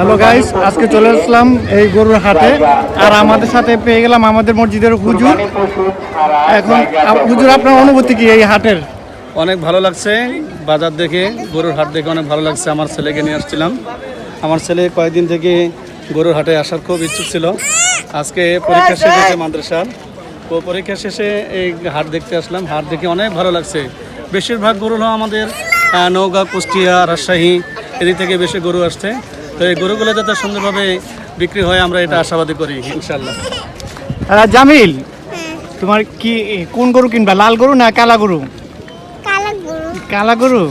Hello guys, আজকে চলে আসলাম এই গরুর হাটে। আর আমাদের সাথে পেয়ে গেলাম আমাদের মসজিদের হুজুর। এখন হুজুর, আপনার অনুভূতি কি এই হাটের? অনেক ভালো লাগছে বাজার দেখে, গরুর হাট দেখে অনেক ভালো লাগছে। আমার ছেলেকে নিয়ে আসছিলাম। আমার ছেলে কয়েকদিন থেকে গরুর হাটে আসার খুব ইচ্ছুক ছিল। আজকে পরীক্ষা শেষ হয়েছে মাদ্রাসার, তো পরীক্ষা শেষে এই হাট দেখতে আসলাম। হাট দেখে অনেক ভালো লাগছে। বেশিরভাগ গরু হলো আমাদের নওগাঁ, কুষ্টিয়া, রাজশাহী এদিক থেকে বেশি গরু আসছে। তো এই গরুগুলো যাতে সুন্দরভাবে বিক্রি হয় আমরা এটা আশাবাদী করি ইনশাল্লাহ। জামিল, তোমার কি কোন গরু কিনবা, লাল গরু না কালা গরু? কালা গরু।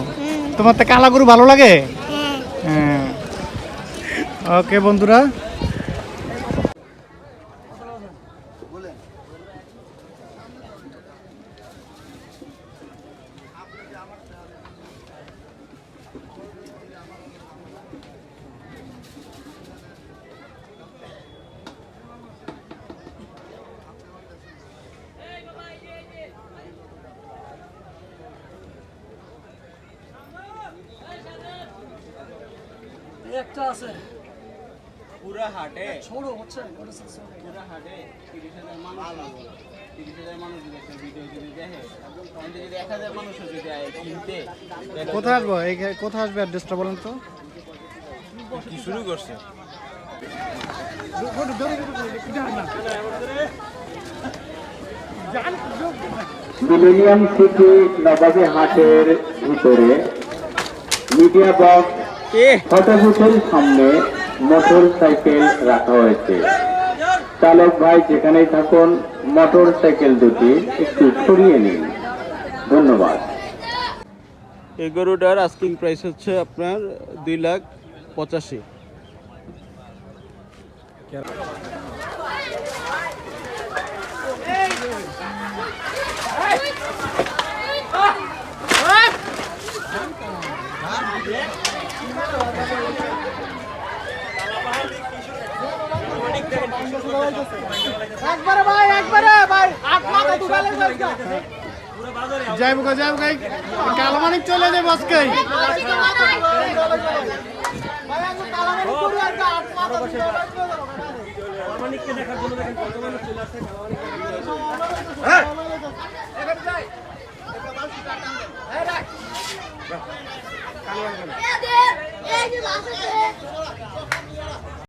তোমার তো কালা গরু ভালো লাগে? হ্যাঁ। ওকে বন্ধুরা, একটা আছে পুরা হাটে ছোট হচ্ছে পুরা হাটে 30,000 মানুষ 30,000 মানুষ যদি একটা ভিডিও যদি দেখে তাহলে যদি 1,000 মানুষ যদি যায় কিনতে কোথায় আসবো? কোথায় আসবে অ্যাড্রেসটা বলেন তো। কি শুরু করছে মিলেনিয়াম সিটি নবাবী হাটের ভিতরে মিডিয়া বক্স ফটোবুথের সামনে মোটর সাইকেল রাখা হয়েছে। চালক ভাই যেখানেই থাকুন মোটর সাইকেল দুটি একটু সরিয়ে নিন, ধন্যবাদ। এই গরুটার আস্কিং প্রাইস হচ্ছে আপনার 2,85,000। একবারে ভাই আট মাথা দুগালে যাইব কালো মানিক চলে যাবে আজকে।